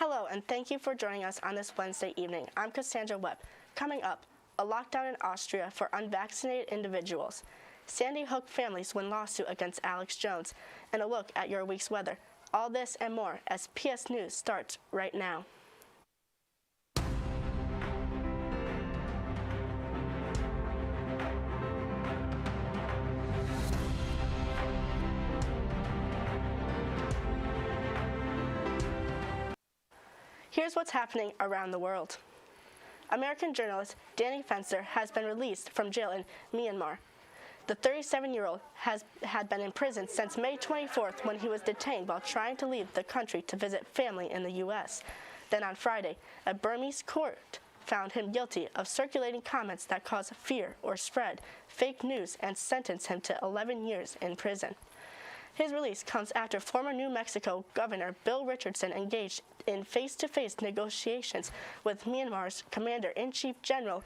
Hello, and thank you for joining us on this Wednesday evening. I'm Kasandra Webb. Coming up, a lockdown in Austria for unvaccinated individuals. Sandy Hook families win lawsuit against Alex Jones, and a look at your week's weather. All this and more as PS News starts right now. Here's what's happening around the world. American journalist Danny Fenster has been released from jail in Myanmar. The 37-year-old had been in prison since May 24th when he was detained while trying to leave the country to visit family in the U.S. Then on Friday, a Burmese court found him guilty of circulating comments that cause fear or spread fake news and sentenced him to 11 years in prison. His release comes after former New Mexico Governor Bill Richardson engaged in face-to-face negotiations with Myanmar's Commander-in-Chief General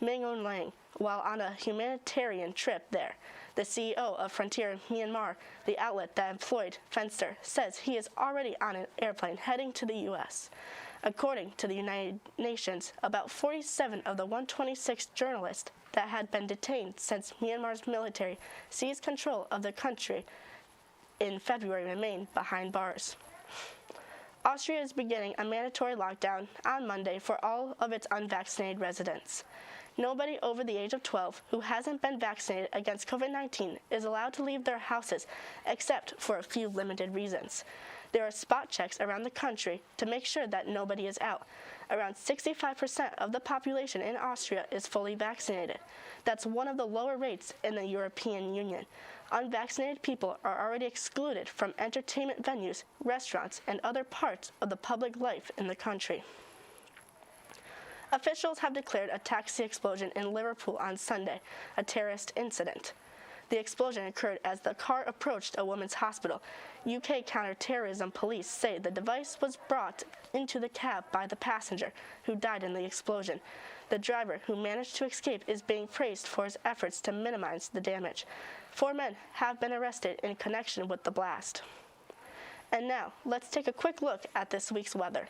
Min Aung Hlaing while on a humanitarian trip there. The CEO of Frontier Myanmar, the outlet that employed Fenster, says he is already on an airplane heading to the U.S. According to the United Nations, about 47 of the 126 journalists that had been detained since Myanmar's military seized control of the country in February remain behind bars. Austria is beginning a mandatory lockdown on Monday for all of its unvaccinated residents. Nobody over the age of 12 who hasn't been vaccinated against COVID-19 is allowed to leave their houses except for a few limited reasons. There are spot checks around the country to make sure that nobody is out. Around 65% of the population in Austria is fully vaccinated. That's one of the lower rates in the European Union. Unvaccinated people are already excluded from entertainment venues, restaurants, and other parts of the public life in the country. Officials have declared a taxi explosion in Liverpool on Sunday a terrorist incident. The explosion occurred as the car approached a women's hospital. UK counter-terrorism police say the device was brought into the cab by the passenger, who died in the explosion. The driver, who managed to escape, is being praised for his efforts to minimize the damage. 4 men have been arrested in connection with the blast. And now, let's take a quick look at this week's weather.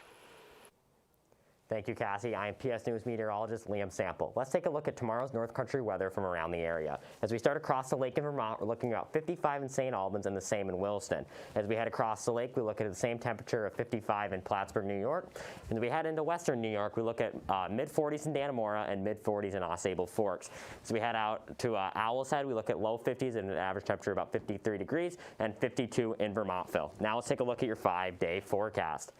Thank you, Cassie. I am PS News meteorologist Liam Sample. Let's take a look at tomorrow's North Country weather from around the area. As we start across the lake in Vermont, we're looking at about 55 in St. Albans and the same in Williston. As we head across the lake, we look at the same temperature of 55 in Plattsburgh, New York. And as we head into western New York, we look at mid-40s in Dannemora and mid-40s in Osable Forks. As we head out to Owl's Head, we look at low 50s and an average temperature of about 53 degrees and 52 in Vermontville. Now let's take a look at your 5-day forecast.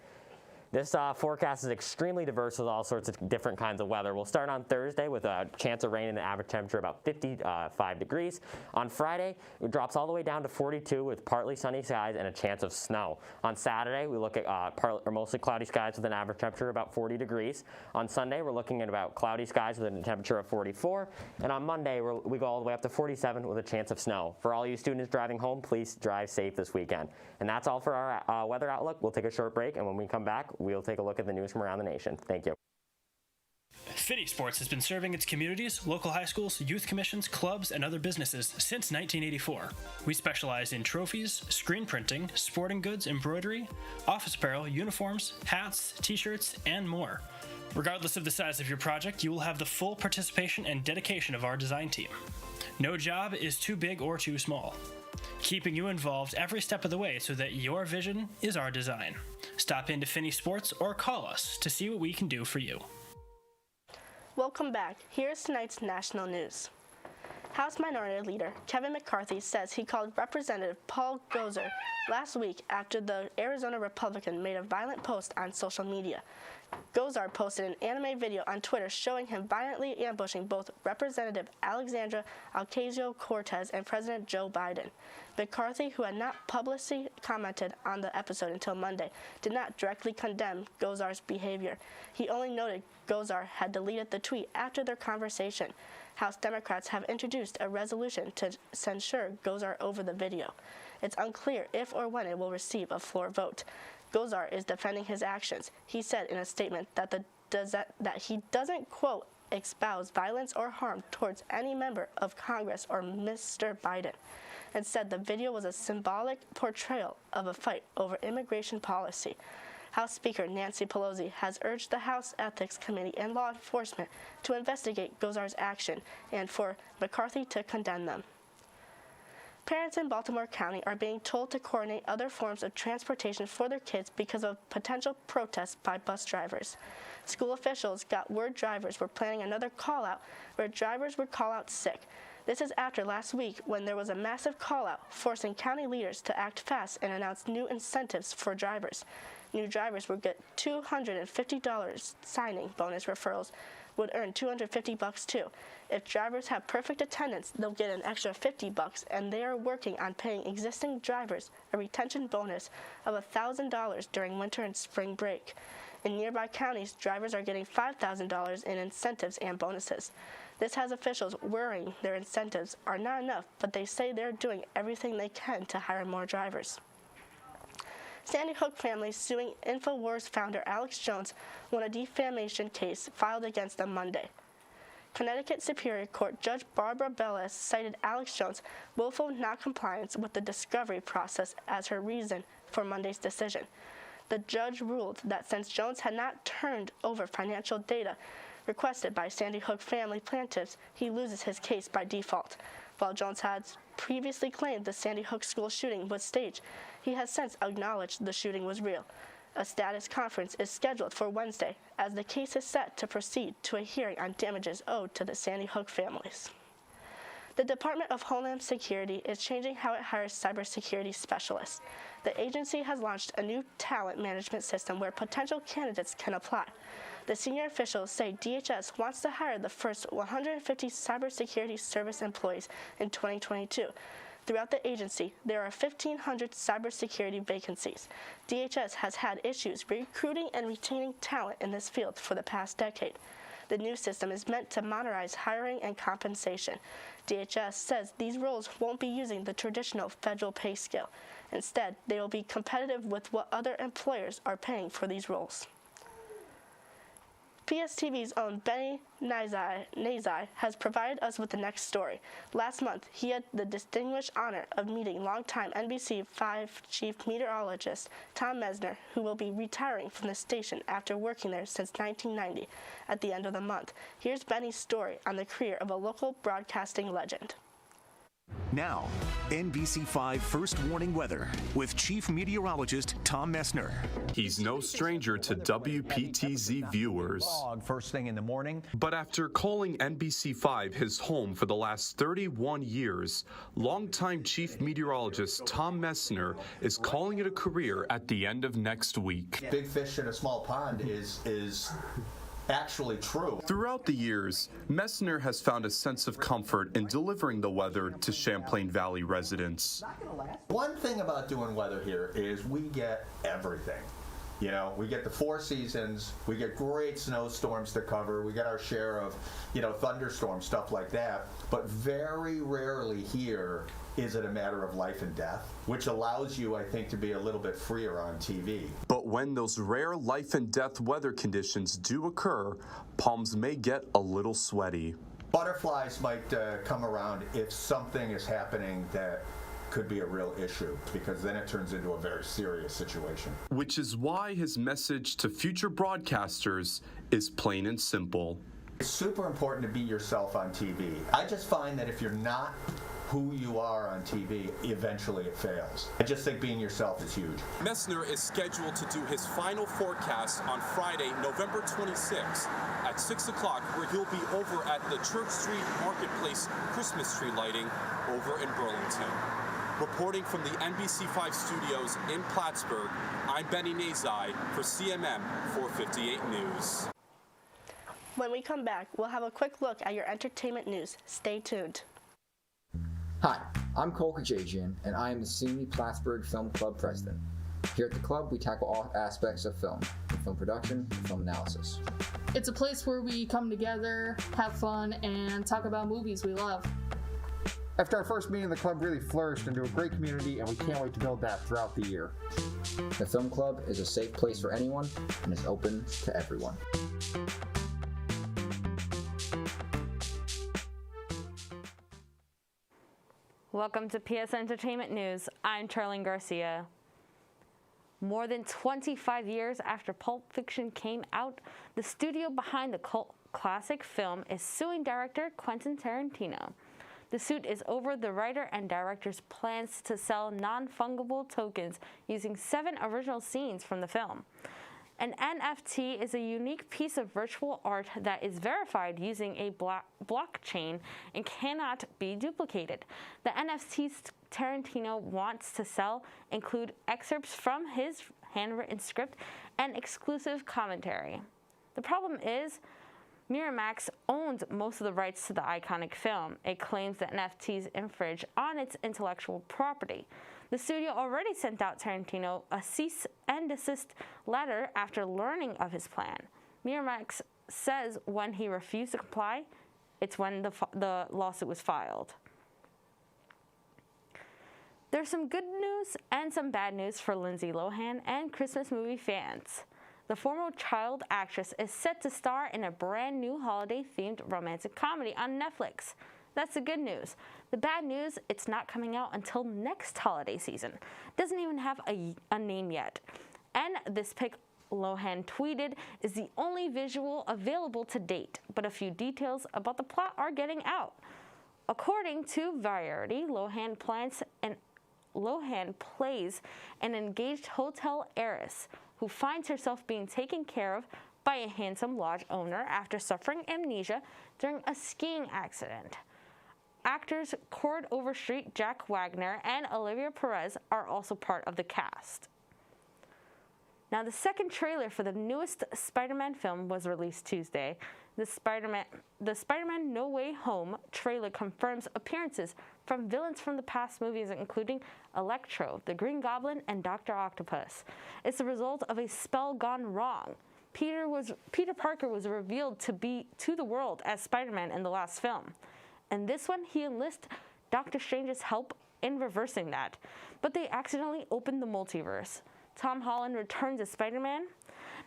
This forecast is extremely diverse with all sorts of different kinds of weather. We'll start on Thursday with a chance of rain and an average temperature about 55 degrees. On Friday, it drops all the way down to 42 with partly sunny skies and a chance of snow. On Saturday, we look at mostly cloudy skies with an average temperature about 40 degrees. On Sunday, we're looking at about cloudy skies with a temperature of 44. And on Monday, we go all the way up to 47 with a chance of snow. For all you students driving home, please drive safe this weekend. And that's all for our weather outlook. We'll take a short break, and when we come back, we'll take a look at the news from around the nation. Thank you. Finney Sports has been serving its communities, local high schools, youth commissions, clubs, and other businesses since 1984. We specialize in trophies, screen printing, sporting goods, embroidery, office apparel, uniforms, hats, t-shirts, and more. Regardless of the size of your project, you will have the full participation and dedication of our design team. No job is too big or too small, keeping you involved every step of the way so that your vision is our design. Stop into Finney Sports or call us to see what we can do for you. Welcome back. Here's tonight's national news. House Minority Leader Kevin McCarthy says he called Representative Paul Gosar last week after the Arizona Republican made a violent post on social media. Gosar posted an animated video on Twitter showing him violently ambushing both Representative Alexandra Ocasio-Cortez and President Joe Biden. McCarthy, who had not publicly commented on the episode until Monday, did not directly condemn Gosar's behavior. He only noted Gosar had deleted the tweet after their conversation. House Democrats have introduced a resolution to censure Gosar over the video. It's unclear if or when it will receive a floor vote. Gosar is defending his actions. He said in a statement that he doesn't, quote, espouse violence or harm towards any member of Congress or Mr. Biden, and said the video was a symbolic portrayal of a fight over immigration policy. House Speaker Nancy Pelosi has urged the House Ethics Committee and law enforcement to investigate Gosar's action and for McCarthy to condemn them. Parents in Baltimore County are being told to coordinate other forms of transportation for their kids because of potential protests by bus drivers. School officials got word drivers were planning another call-out where drivers would call out sick. This is after last week when there was a massive call-out forcing county leaders to act fast and announce new incentives for drivers. New drivers would get $250 signing bonus. Referrals would earn $250 too. If drivers have perfect attendance, they'll get an extra $50, and they are working on paying existing drivers a retention bonus of $1,000 during winter and spring break. In nearby counties, drivers are getting $5,000 in incentives and bonuses. This has officials worrying their incentives are not enough, but they say they're doing everything they can to hire more drivers. Sandy Hook family suing InfoWars founder Alex Jones won a defamation case filed against them Monday. Connecticut Superior Court Judge Barbara Bellis cited Alex Jones' willful noncompliance with the discovery process as her reason for Monday's decision. The judge ruled that since Jones had not turned over financial data requested by Sandy Hook family plaintiffs, he loses his case by default. While Jones had previously claimed the Sandy Hook school shooting was staged, he has since acknowledged the shooting was real. A status conference is scheduled for Wednesday as the case is set to proceed to a hearing on damages owed to the Sandy Hook families. The Department of Homeland Security is changing how it hires cybersecurity specialists. The agency has launched a new talent management system where potential candidates can apply. The senior officials say DHS wants to hire the first 150 cybersecurity service employees in 2022. Throughout the agency, there are 1,500 cybersecurity vacancies. DHS has had issues recruiting and retaining talent in this field for the past decade. The new system is meant to modernize hiring and compensation. DHS says these roles won't be using the traditional federal pay scale. Instead, they will be competitive with what other employers are paying for these roles. PSTV's own Benny Nazai has provided us with the next story. Last month, he had the distinguished honor of meeting longtime NBC5 chief meteorologist Tom Messner, who will be retiring from the station after working there since 1990 at the end of the month. Here's Benny's story on the career of a local broadcasting legend. Now, NBC5 First Warning Weather with Chief Meteorologist Tom Messner. He's no stranger to WPTZ viewers. First thing in the morning. But after calling NBC5 his home for the last 31 years, longtime Chief Meteorologist Tom Messner is calling it a career at the end of next week. Big fish in a small pond is actually true. Throughout the years, Messner has found a sense of comfort in delivering the weather to Champlain Valley residents. One thing about doing weather here is we get everything. You know, we get the 4 seasons, we get great snowstorms to cover, we get our share of, thunderstorms, stuff like that, but very rarely here is it a matter of life and death, which allows you, I think, to be a little bit freer on TV. But when those rare life and death weather conditions do occur, palms may get a little sweaty. Butterflies might come around if something is happening that could be a real issue, because then it turns into a very serious situation. Which is why his message to future broadcasters is plain and simple. It's super important to be yourself on TV. I just find that if you're not who you are on TV, eventually it fails. I just think being yourself is huge. Messner is scheduled to do his final forecast on Friday, November 26th at 6 o'clock, where he'll be over at the Church Street Marketplace Christmas tree lighting over in Burlington. Reporting from the NBC5 studios in Plattsburgh, I'm Benny Nazai for CMM 458 News. When we come back, we'll have a quick look at your entertainment news. Stay tuned. Hi, I'm Cole Kajajian, and I am the CME Plattsburgh Film Club president. Here at the club, we tackle all aspects of film, from film production to film analysis. It's a place where we come together, have fun, and talk about movies we love. After our first meeting, the club really flourished into a great community, and we can't wait to build that throughout the year. The film club is a safe place for anyone and is open to everyone. Welcome to PS Entertainment News. I'm Charlyn Garcia. More than 25 years after Pulp Fiction came out, the studio behind the cult classic film is suing director Quentin Tarantino. The suit is over the writer and director's plans to sell non-fungible tokens using 7 original scenes from the film. An NFT is a unique piece of virtual art that is verified using a blockchain and cannot be duplicated. The NFTs Tarantino wants to sell include excerpts from his handwritten script and exclusive commentary. The problem is, Miramax owns most of the rights to the iconic film. It claims that NFTs infringe on its intellectual property. The studio already sent out Tarantino a cease and desist letter after learning of his plan. Miramax says when he refused to comply, it's when the lawsuit was filed. There's some good news and some bad news for Lindsay Lohan and Christmas movie fans. The former child actress is set to star in a brand new holiday-themed romantic comedy on Netflix. That's the good news. The bad news, it's not coming out until next holiday season. Doesn't even have a name yet. And this pic Lohan tweeted is the only visual available to date, but a few details about the plot are getting out. According to Variety, Lohan plays an engaged hotel heiress who finds herself being taken care of by a handsome lodge owner after suffering amnesia during a skiing accident. Actors Cord Overstreet, Jack Wagner, and Olivia Perez are also part of the cast. Now, the second trailer for the newest Spider-Man film was released Tuesday. The Spider-Man No Way Home trailer confirms appearances from villains from the past movies, including Electro, the Green Goblin, and Dr. Octopus. It's the result of a spell gone wrong. Peter Parker was revealed to the world as Spider-Man in the last film. In this one, he enlists Doctor Strange's help in reversing that, but they accidentally opened the multiverse. Tom Holland returns as Spider-Man.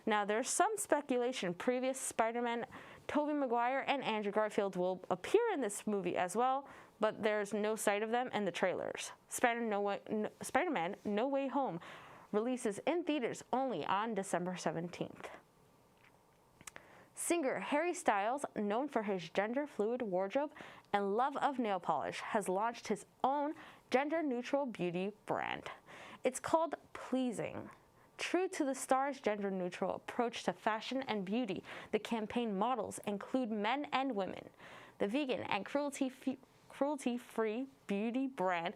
Now, there's some speculation previous Spider-Man, Tobey Maguire, and Andrew Garfield will appear in this movie as well, but there's no sight of them in the trailers. Spider-Man No Way Home releases in theaters only on December 17th. Singer Harry Styles, known for his gender-fluid wardrobe and love of nail polish, has launched his own gender-neutral beauty brand. It's called Pleasing. True to the star's gender-neutral approach to fashion and beauty, the campaign models include men and women. The vegan and cruelty-free beauty brand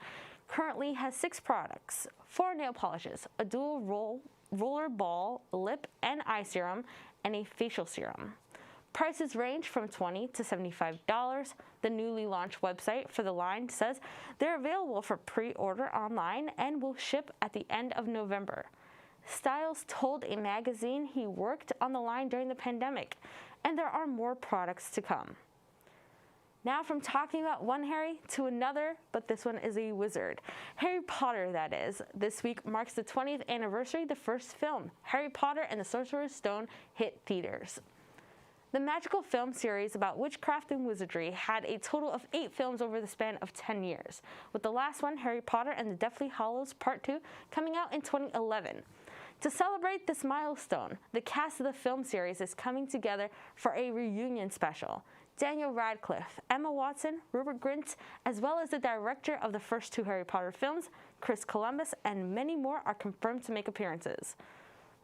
currently has 6 products: 4 nail polishes, a dual roller ball, lip and eye serum, and a facial serum. Prices range from $20 to $75. The newly launched website for the line says they're available for pre-order online and will ship at the end of November. Styles told a magazine he worked on the line during the pandemic, and there are more products to come. Now from talking about one Harry to another, but this one is a wizard. Harry Potter, that is. This week marks the 20th anniversary of the first film, Harry Potter and the Sorcerer's Stone, hit theaters. The magical film series about witchcraft and wizardry had a total of 8 films over the span of 10 years, with the last one, Harry Potter and the Deathly Hallows Part 2, coming out in 2011. To celebrate this milestone, the cast of the film series is coming together for a reunion special. Daniel Radcliffe, Emma Watson, Rupert Grint, as well as the director of the first 2 Harry Potter films, Chris Columbus, and many more are confirmed to make appearances.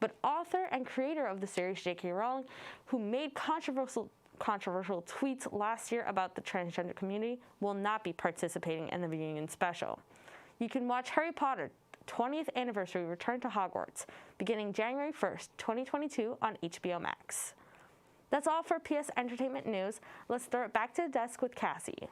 But author and creator of the series, J.K. Rowling, who made controversial tweets last year about the transgender community, will not be participating in the reunion special. You can watch Harry Potter 20th Anniversary Return to Hogwarts beginning January 1st, 2022 on HBO Max. That's all for PS Entertainment News. Let's throw it back to the desk with Cassie.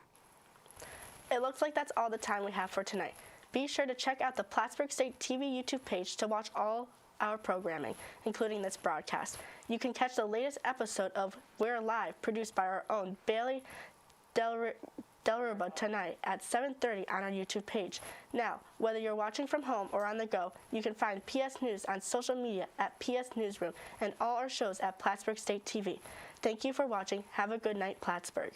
It looks like that's all the time we have for tonight. Be sure to check out the Plattsburgh State TV YouTube page to watch all our programming, including this broadcast. You can catch the latest episode of We're Live, produced by our own Bailey Delruba, tonight at 7:30 on our YouTube page. Now, whether you're watching from home or on the go, you can find PS News on social media at PS Newsroom and all our shows at Plattsburgh State TV. Thank you for watching. Have a good night, Plattsburgh.